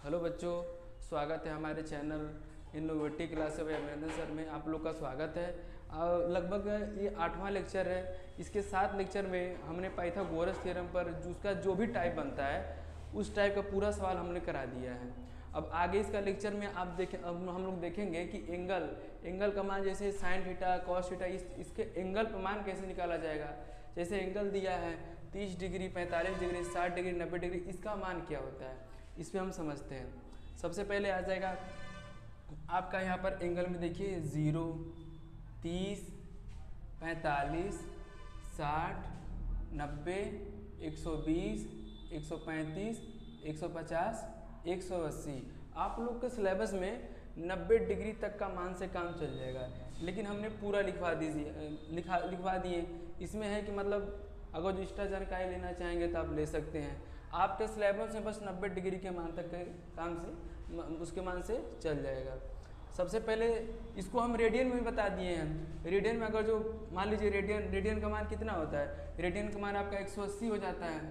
Hello बच्चों, स्वागत है हमारे चैनल इनोवेटिव क्लास बाय अभिनंदन सर में। आप लोग का स्वागत है। लगभग ये 8वां लेक्चर है। इसके 7 लेक्चर में हमने पाइथागोरस थ्योरम पर उसका जो भी टाइप बनता है उस टाइप का पूरा सवाल हमने करा दिया है। अब आगे इसका लेक्चर में आप देखें, अब हम लोग देखेंगे कि एंगल का मान, जैसे साइन थीटा कॉस थीटा, इसके एंगल का मान कैसे निकाला जाएगा। जैसे एंगल दिया है 30 डिग्री, 45 डिग्री, 60 डिग्री, 90 डिग्री, इसका मान क्या होता है, इस पर हम समझते हैं। सबसे पहले आ जाएगा आपका यहाँ पर एंगल में, देखिए 0, 30, 45, 60, 90, 120, 135, 150, 180। आप लोग के सिलेबस में 90 डिग्री तक का मान से काम चल जाएगा, लेकिन हमने पूरा लिखवा दिए। इसमें है कि मतलब अगर जो एक्स्ट्रा जानकारी लेना चाहेंगे तो आप ले सकते हैं। आपके सिलेबस में बस 90 डिग्री के मान तक के काम से, उसके मान से चल जाएगा। सबसे पहले इसको हम रेडियन में बता दिए हैं। रेडियन में अगर जो मान लीजिए रेडियन का मान कितना होता है, रेडियन का मान आपका 180 हो जाता है।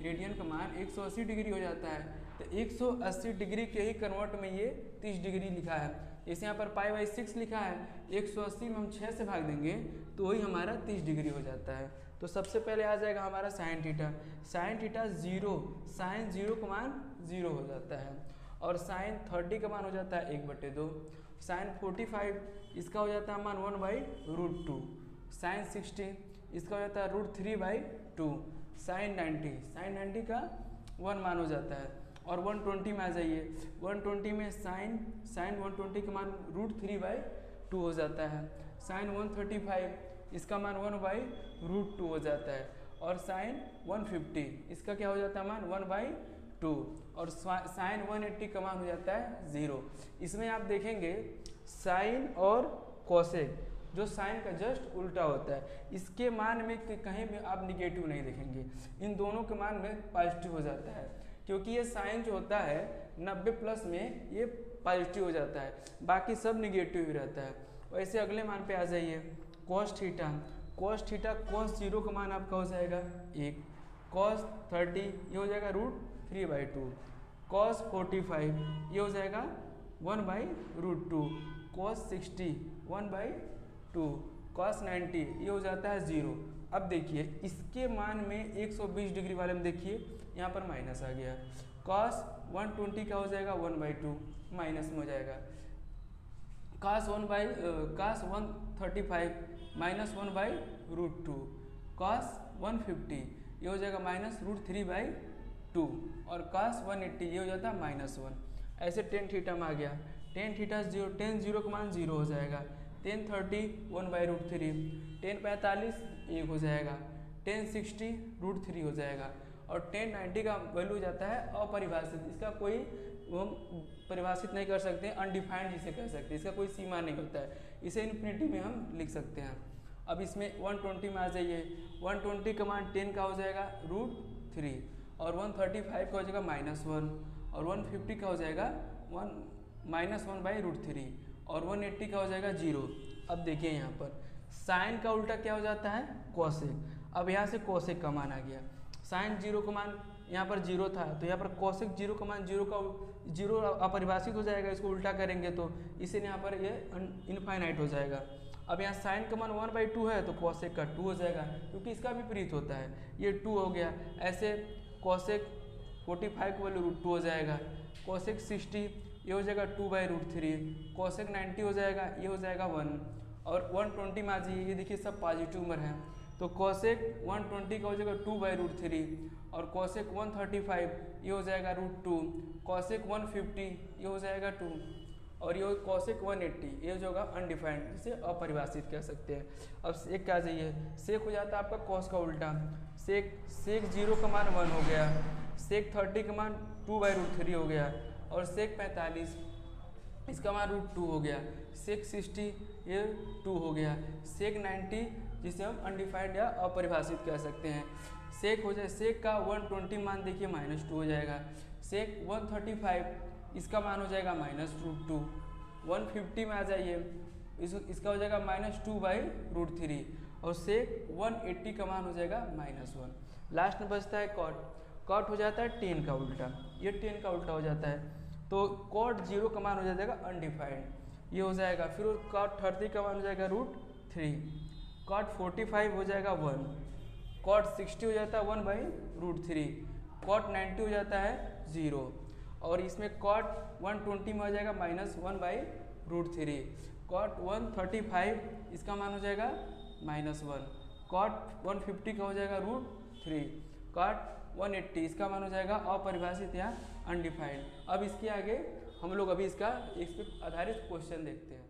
रेडियन का मान 180 डिग्री हो जाता है, तो 180 डिग्री के ही कन्वर्ट में ये 30 डिग्री लिखा है। जैसे यहाँ पर π/6 लिखा है, 180 में हम 6 से भाग देंगे तो वही हमारा 30 डिग्री हो जाता है। तो सबसे पहले आ जाएगा हमारा sine theta. Sine theta 0, sine 0 का मान 0 हो जाता है। और साइन 30 का मान हो जाता है 1/2। साइन 45 इसका हो जाता है मान 1/√2। साइन 60 इसका हो जाता है √3/2। साइन 90 का 1 मान हो जाता है। और 120 में आ जाइए, 120 में साइन 120 का मान √3/2 हो जाता है। साइन 135 इसका मान 1/√2 हो जाता है। और साइन 150 इसका क्या हो जाता है मान 1/2। और साइन 180 का मान हो जाता है 0। इसमें आप देखेंगे साइन और कोसेक, जो साइन का जस्ट उल्टा होता है, इसके मान में कहीं भी आप निगेटिव नहीं देखेंगे। इन दोनों के मान में पॉजिटिव हो जाता है, क्योंकि ये साइन जो होता है 90 प्लस में ये पॉजिटिव हो जाता है, बाकी सब निगेटिव ही रहता है। वैसे अगले मान पे आ जाइए, cos theta. Cos theta cos 0 का मान आपका हो जाएगा 1। कॉस 30 ये हो जाएगा √3/2। कॉस 45 ये हो जाएगा 1/√2। कॉस 60 1/2। कॉस 90 ये हो जाता है 0। अब देखिए इसके मान में 120 डिग्री वाले में देखिए यहाँ पर माइनस आ गया। कॉस 120 का हो जाएगा 1/2, माइनस में हो जाएगा। कॉस 135 -1/√2। कॉस 150 ये हो जाएगा -√3/2। और कॉस 180 ये हो जाता है -1। ऐसे टेन थीटा में आ गया। टेन थीटा 0, टेन 0 का मान 0 हो जाएगा। टेन 30 1/√3। टेन 45 1 हो जाएगा। टेन 60 √3 हो जाएगा। और टेन 90 का वैल्यू हो जाता है अपरिभाषित। इसका कोई हम परिभाषित नहीं कर सकते, अनडिफाइंड जिसे कह सकते हैं, इसका कोई सीमा नहीं होता है। इसे इन्फिनिटी में हम लिख सकते हैं। अब इसमें 120 में आ जाइए, 120 का मान 10 का हो जाएगा √3। और 135 का हो जाएगा -1। और 150 का हो जाएगा -1/√3। और 180 का हो जाएगा 0। अब देखिए यहाँ पर साइन का उल्टा क्या हो जाता है, कोसेक। अब यहाँ से कोसेक का मान आ गया। साइन 0 का मान यहाँ पर 0 था, तो यहाँ पर कोसेक 0 का मान 0 अपरिभाषित हो जाएगा। इसको उल्टा करेंगे तो इसे यहाँ पर ये इनफाइनाइट हो जाएगा। अब यहाँ साइन का मान 1/2 है तो कोसेक का 2 हो जाएगा, क्योंकि इसका विपरीत होता है, ये 2 हो गया। ऐसे कोसेक 45 का वैल्यू √2 हो जाएगा। कोसेक 60 ये हो जाएगा 2/√3। कोसेक 90 हो जाएगा, ये हो जाएगा 1। और 120 में आ जाइए, ये देखिए सब पॉजिटिव नंबर है, तो कोसेक 120 का हो जाएगा 2/√3। और कोसेक 135 ये हो जाएगा √2। कोसेक 150 ये हो जाएगा 2। और ये कोसेक 180 ये जो होगा अनडिफाइंड, जिसे अपरिभाषित कह सकते हैं। अब सेक का आ जाइए, सेक हो जाता है आपका कॉस का उल्टा। सेक 0 का मान 1 हो गया। सेक 30 का मान 2/√3 हो गया। और सेक 45 इसका मान √2 हो गया। सेक 60 ये 2 हो गया। सेक 90 जिसे हम अनडिफाइंड या अपरिभाषित कह सकते हैं। सेक हो जाए, सेक का 120 मान देखिए -2 हो जाएगा। सेक 135 इसका मान हो जाएगा -√2। 150 में आ जाइए, इसका हो जाएगा -2/√3। और सेक 180 का मान हो जाएगा -1। लास्ट में बचता है कॉट। कॉट हो जाता है 10 का उल्टा, ये 10 का उल्टा हो जाता है। तो कॉट 0 का मान हो जाएगा अनडिफाइंड, ये हो जाएगा। फिर कॉट 30 का मान हो जाएगा √3, कॉट 45 हो जाएगा 1, कॉट 60 हो जाता है 1/√3, कॉट 90 हो जाता है 0, और इसमें कॉट 120 में हो जाएगा -1/√3, कॉट 135 इसका मान हो जाएगा -1, कॉट 150 का हो जाएगा √3, कॉट 180 इसका मान हो जाएगा अपरिभाषित या अनडिफाइंड। अब इसके आगे हम लोग अभी इस पर आधारित क्वेश्चन देखते हैं।